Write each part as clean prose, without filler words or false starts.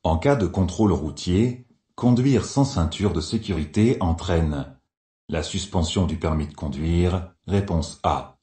En cas de contrôle routier, conduire sans ceinture de sécurité entraîne la suspension du permis de conduire, réponse A.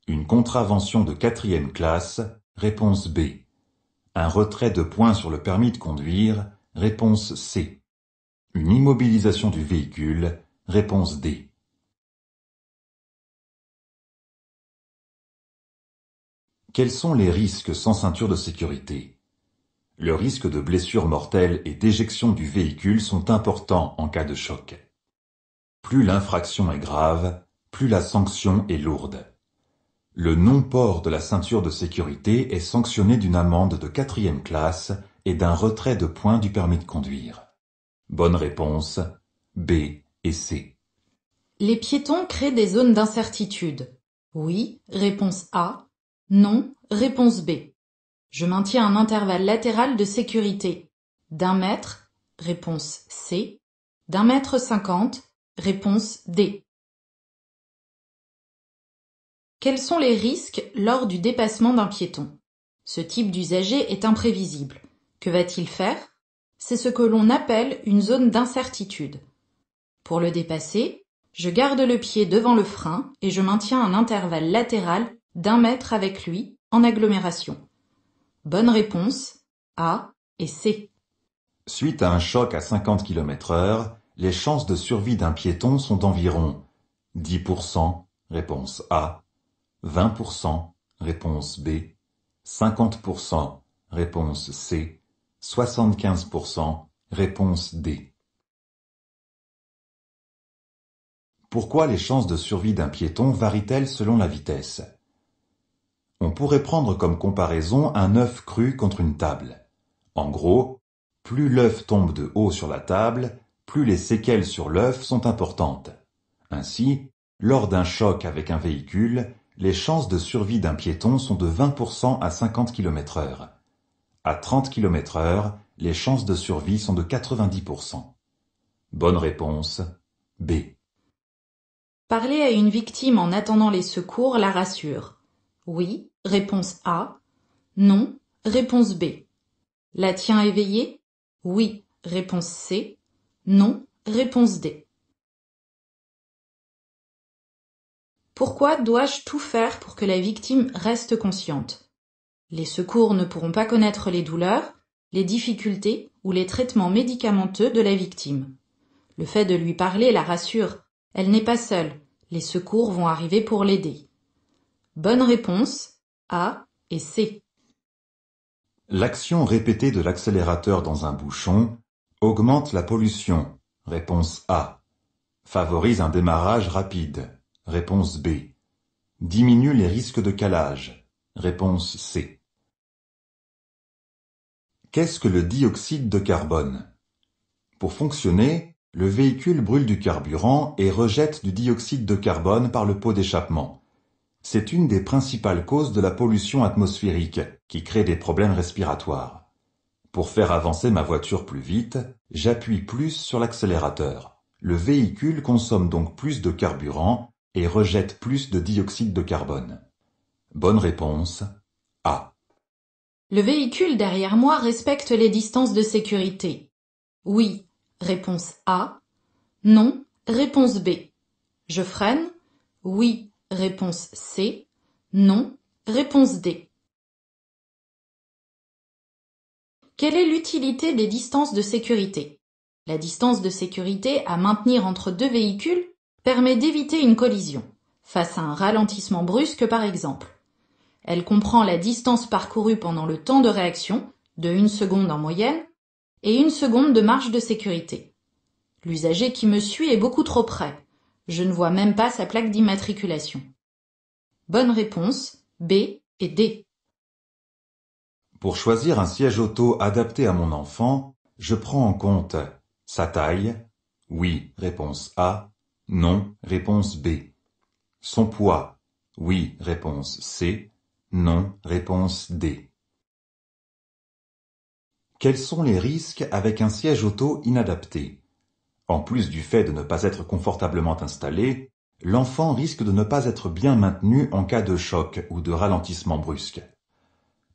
Une contravention de 4e classe, réponse B. Un retrait de points sur le permis de conduire, réponse C. Une immobilisation du véhicule, réponse D. Quels sont les risques sans ceinture de sécurité? Le risque de blessure mortelle et d'éjection du véhicule sont importants en cas de choc. Plus l'infraction est grave, plus la sanction est lourde. Le non-port de la ceinture de sécurité est sanctionné d'une amende de 4e classe et d'un retrait de points du permis de conduire. Bonne réponse, B et C. Les piétons créent des zones d'incertitude. Oui, réponse A. Non, réponse B. Je maintiens un intervalle latéral de sécurité d'1 mètre, réponse C. d'1,50 m, réponse D. Quels sont les risques lors du dépassement d'un piéton? Ce type d'usager est imprévisible. Que va-t-il faire? C'est ce que l'on appelle une zone d'incertitude. Pour le dépasser, je garde le pied devant le frein et je maintiens un intervalle latéral d'1 mètre avec lui en agglomération. Bonne réponse, A et C. Suite à un choc à 50 km/h, les chances de survie d'un piéton sont d'environ 10%, réponse A, 20%, réponse B, 50%, réponse C, 75%, réponse D. Pourquoi les chances de survie d'un piéton varient-elles selon la vitesse? On pourrait prendre comme comparaison un œuf cru contre une table. En gros, plus l'œuf tombe de haut sur la table, plus les séquelles sur l'œuf sont importantes. Ainsi, lors d'un choc avec un véhicule, les chances de survie d'un piéton sont de 20% à 50 km/h. À 30 km/h, les chances de survie sont de 90%. Bonne réponse, B. Parler à une victime en attendant les secours la rassure. Oui, réponse A. Non, réponse B. La tient éveillée? Oui, réponse C. Non, réponse D. Pourquoi dois-je tout faire pour que la victime reste consciente? Les secours ne pourront pas connaître les douleurs, les difficultés ou les traitements médicamenteux de la victime. Le fait de lui parler la rassure. Elle n'est pas seule. Les secours vont arriver pour l'aider. Bonne réponse, A et C. L'action répétée de l'accélérateur dans un bouchon augmente la pollution, réponse A. Favorise un démarrage rapide, réponse B. Diminue les risques de calage, réponse C. Qu'est-ce que le dioxyde de carbone? Pour fonctionner, le véhicule brûle du carburant et rejette du dioxyde de carbone par le pot d'échappement. C'est une des principales causes de la pollution atmosphérique qui crée des problèmes respiratoires. Pour faire avancer ma voiture plus vite, j'appuie plus sur l'accélérateur. Le véhicule consomme donc plus de carburant et rejette plus de dioxyde de carbone. Bonne réponse, A. Le véhicule derrière moi respecte les distances de sécurité. Oui, réponse A. Non, réponse B. Je freine? Oui, réponse C. Non, réponse D. Quelle est l'utilité des distances de sécurité? La distance de sécurité à maintenir entre deux véhicules permet d'éviter une collision, face à un ralentissement brusque par exemple. Elle comprend la distance parcourue pendant le temps de réaction, de 1 seconde en moyenne, et 1 seconde de marge de sécurité. L'usager qui me suit est beaucoup trop près. Je ne vois même pas sa plaque d'immatriculation. Bonne réponse, B et D. Pour choisir un siège auto adapté à mon enfant, je prends en compte sa taille, oui, réponse A, non, réponse B. Son poids, oui, réponse C, non, réponse D. Quels sont les risques avec un siège auto inadapté? En plus du fait de ne pas être confortablement installé, l'enfant risque de ne pas être bien maintenu en cas de choc ou de ralentissement brusque.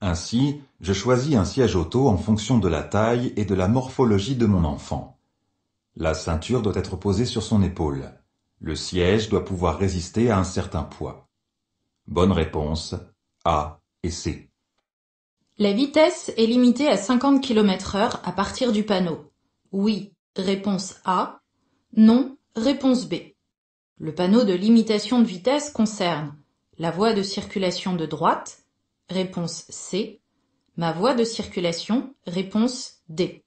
Ainsi, je choisis un siège auto en fonction de la taille et de la morphologie de mon enfant. La ceinture doit être posée sur son épaule. Le siège doit pouvoir résister à un certain poids. Bonne réponse A et C. La vitesse est limitée à 50 km/h à partir du panneau. Oui, réponse A. Non, réponse B. Le panneau de limitation de vitesse concerne la voie de circulation de droite, réponse C. Ma voie de circulation, réponse D.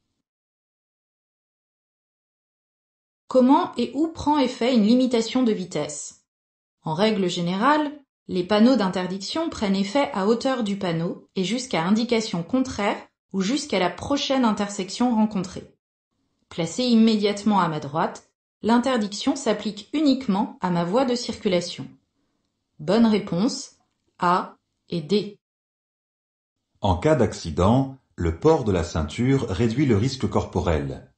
Comment et où prend effet une limitation de vitesse? En règle générale, les panneaux d'interdiction prennent effet à hauteur du panneau et jusqu'à indication contraire ou jusqu'à la prochaine intersection rencontrée. Placée immédiatement à ma droite, l'interdiction s'applique uniquement à ma voie de circulation. Bonne réponse A et D. En cas d'accident, le port de la ceinture réduit le risque corporel.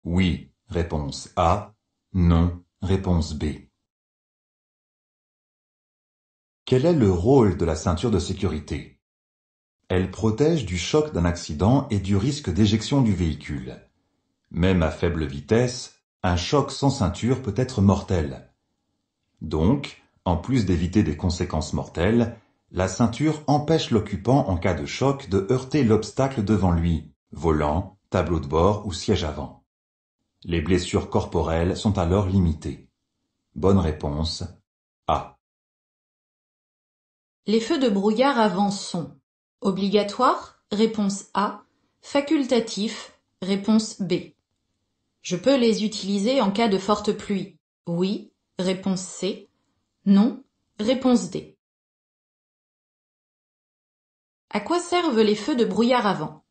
Oui, réponse A. Non, réponse B. Quel est le rôle de la ceinture de sécurité? Elle protège du choc d'un accident et du risque d'éjection du véhicule. Même à faible vitesse, un choc sans ceinture peut être mortel. Donc, en plus d'éviter des conséquences mortelles, la ceinture empêche l'occupant en cas de choc de heurter l'obstacle devant lui, volant, tableau de bord ou siège avant. Les blessures corporelles sont alors limitées. Bonne réponse A. Les feux de brouillard avant sont obligatoires, réponse A, facultatif, réponse B. Je peux les utiliser en cas de forte pluie. Oui, réponse C. Non, réponse D. À quoi servent les feux de brouillard avant?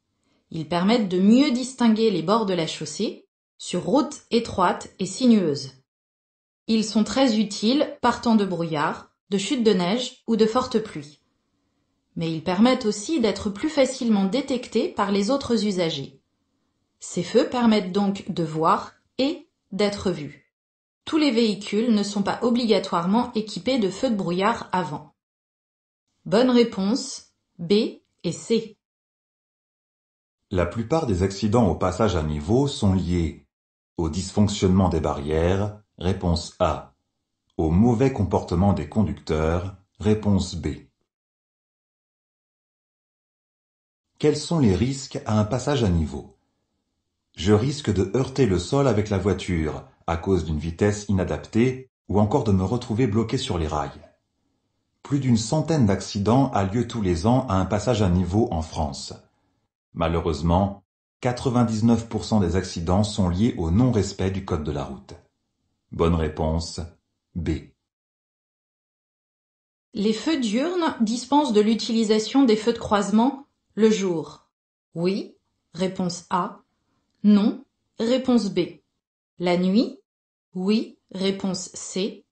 Ils permettent de mieux distinguer les bords de la chaussée sur routes étroites et sinueuses. Ils sont très utiles par temps de brouillard, de chute de neige ou de forte pluie. Mais ils permettent aussi d'être plus facilement détectés par les autres usagers. Ces feux permettent donc de voir et d'être vus. Tous les véhicules ne sont pas obligatoirement équipés de feux de brouillard avant. Bonne réponse B et C. La plupart des accidents au passage à niveau sont liés au dysfonctionnement des barrières, réponse A. Au mauvais comportement des conducteurs, réponse B. Quels sont les risques à un passage à niveau? Je risque de heurter le sol avec la voiture à cause d'une vitesse inadaptée ou encore de me retrouver bloqué sur les rails. Plus d'une centaine d'accidents a lieu tous les ans à un passage à niveau en France. Malheureusement, 99% des accidents sont liés au non-respect du code de la route. Bonne réponse B. Les feux diurnes dispensent de l'utilisation des feux de croisement le jour. Oui, réponse A. Non, réponse B. La nuit? Oui, réponse C.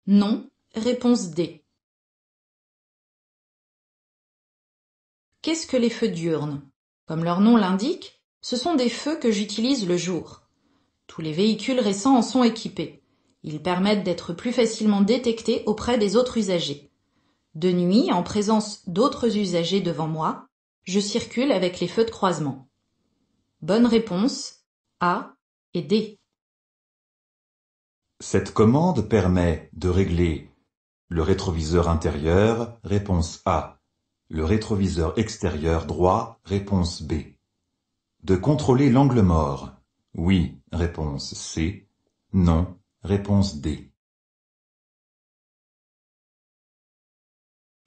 Non, réponse D. Qu'est-ce que les feux diurnes? Comme leur nom l'indique, ce sont des feux que j'utilise le jour. Tous les véhicules récents en sont équipés. Ils permettent d'être plus facilement détectés auprès des autres usagers. De nuit, en présence d'autres usagers devant moi, je circule avec les feux de croisement. Bonne réponse A et D. Cette commande permet de régler le rétroviseur intérieur, réponse A. Le rétroviseur extérieur droit, réponse B. De contrôler l'angle mort. Oui, réponse C. Non, réponse D.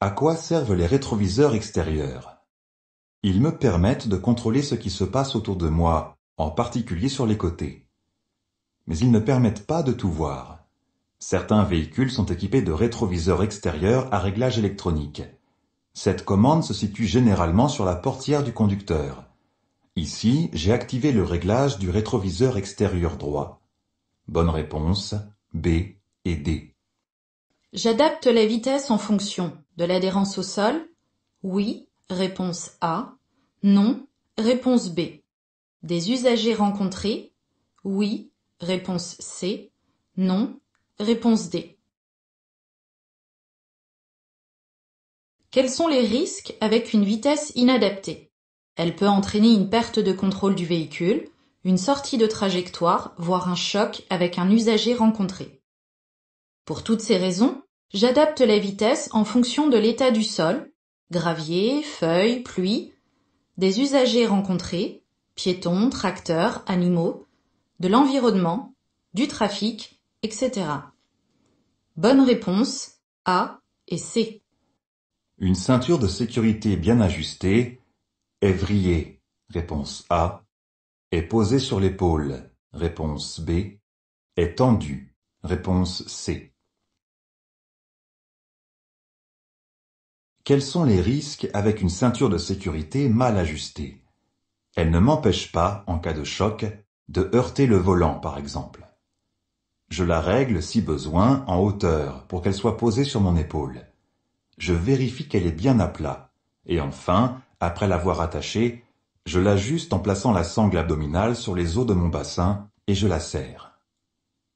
À quoi servent les rétroviseurs extérieurs? Ils me permettent de contrôler ce qui se passe autour de moi, en particulier sur les côtés. Mais ils ne permettent pas de tout voir. Certains véhicules sont équipés de rétroviseurs extérieurs à réglage électronique. Cette commande se situe généralement sur la portière du conducteur. Ici, j'ai activé le réglage du rétroviseur extérieur droit. Bonne réponse B et D. J'adapte la vitesse en fonction de l'adhérence au sol. Oui, réponse A. Non, réponse B. Des usagers rencontrés. Oui, réponse C. Non, réponse D. Quels sont les risques avec une vitesse inadaptée? Elle peut entraîner une perte de contrôle du véhicule, une sortie de trajectoire, voire un choc avec un usager rencontré. Pour toutes ces raisons, j'adapte la vitesse en fonction de l'état du sol, gravier, feuilles, pluie, des usagers rencontrés, piétons, tracteurs, animaux, de l'environnement, du trafic, etc. Bonne réponse A et C. Une ceinture de sécurité bien ajustée est vrillée, réponse A, est posée sur l'épaule, réponse B, est tendue, réponse C. Quels sont les risques avec une ceinture de sécurité mal ajustée? Elle ne m'empêche pas, en cas de choc, de heurter le volant, par exemple. Je la règle, si besoin, en hauteur, pour qu'elle soit posée sur mon épaule. Je vérifie qu'elle est bien à plat. Et enfin, après l'avoir attachée, je l'ajuste en plaçant la sangle abdominale sur les os de mon bassin et je la serre.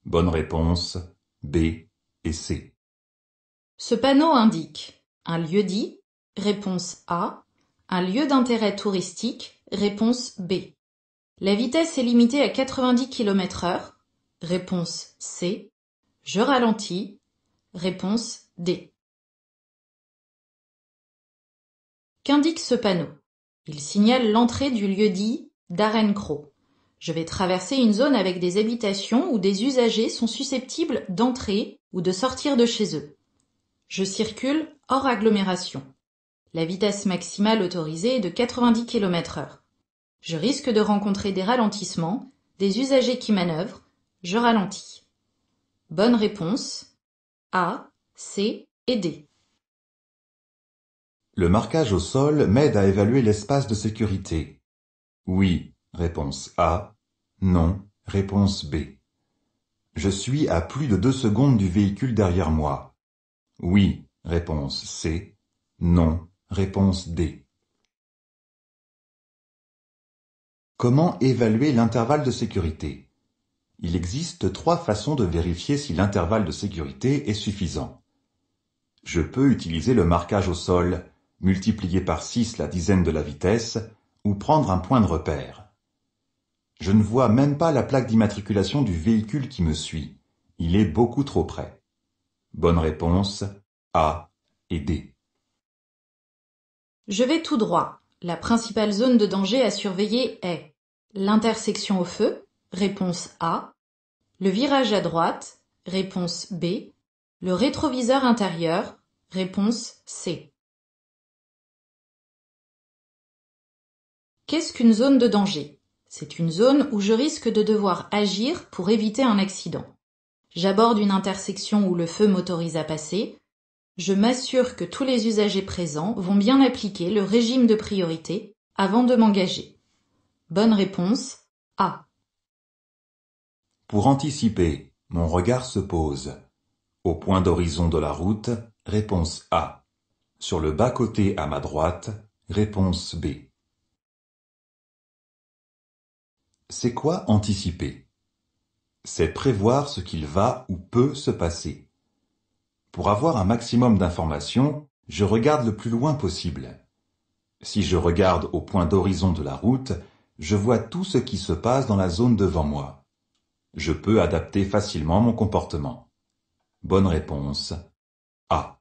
Bonne réponse, B et C. Ce panneau indique un lieu-dit, réponse A, un lieu d'intérêt touristique, réponse B. La vitesse est limitée à 90 km/h, réponse C. Je ralentis, réponse D. Qu'indique ce panneau? Il signale l'entrée du lieu-dit d'Arencro. Je vais traverser une zone avec des habitations où des usagers sont susceptibles d'entrer ou de sortir de chez eux. Je circule hors agglomération. La vitesse maximale autorisée est de 90 km/h. Je risque de rencontrer des ralentissements, des usagers qui manœuvrent. Je ralentis. Bonne réponse A, C et D. Le marquage au sol m'aide à évaluer l'espace de sécurité. Oui, réponse A. Non, réponse B. Je suis à plus de 2 secondes du véhicule derrière moi. Oui, réponse C. Non, réponse D. Comment évaluer l'intervalle de sécurité? Il existe 3 façons de vérifier si l'intervalle de sécurité est suffisant. Je peux utiliser le marquage au sol, multiplier par 6 la dizaine de la vitesse, ou prendre un point de repère. Je ne vois même pas la plaque d'immatriculation du véhicule qui me suit. Il est beaucoup trop près. Bonne réponse, A et D. Je vais tout droit. La principale zone de danger à surveiller est l'intersection au feu, réponse A, le virage à droite, réponse B, le rétroviseur intérieur, réponse C. Qu'est-ce qu'une zone de danger? C'est une zone où je risque de devoir agir pour éviter un accident. J'aborde une intersection où le feu m'autorise à passer. Je m'assure que tous les usagers présents vont bien appliquer le régime de priorité avant de m'engager. Bonne réponse A. Pour anticiper, mon regard se pose. Au point d'horizon de la route, réponse A. Sur le bas-côté à ma droite, réponse B. C'est quoi anticiper? C'est prévoir ce qu'il va ou peut se passer. Pour avoir un maximum d'informations, je regarde le plus loin possible. Si je regarde au point d'horizon de la route, je vois tout ce qui se passe dans la zone devant moi. Je peux adapter facilement mon comportement. Bonne réponse A.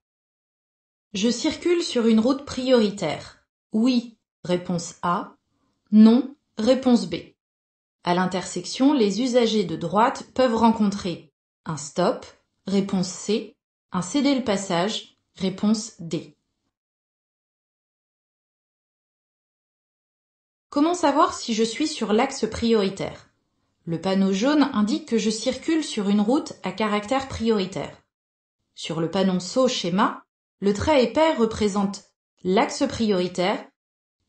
Je circule sur une route prioritaire. Oui, réponse A. Non, réponse B. À l'intersection, les usagers de droite peuvent rencontrer un stop, réponse C, un céder le passage, réponse D. Comment savoir si je suis sur l'axe prioritaire? Le panneau jaune indique que je circule sur une route à caractère prioritaire. Sur le panonceau schéma, le trait épais représente l'axe prioritaire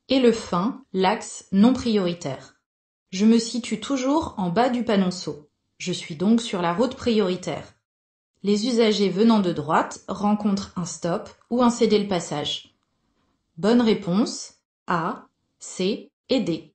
et le fin, l'axe non prioritaire. Je me situe toujours en bas du panonceau. Je suis donc sur la route prioritaire. Les usagers venant de droite rencontrent un stop ou un céder le passage. Bonne réponse A, C et D.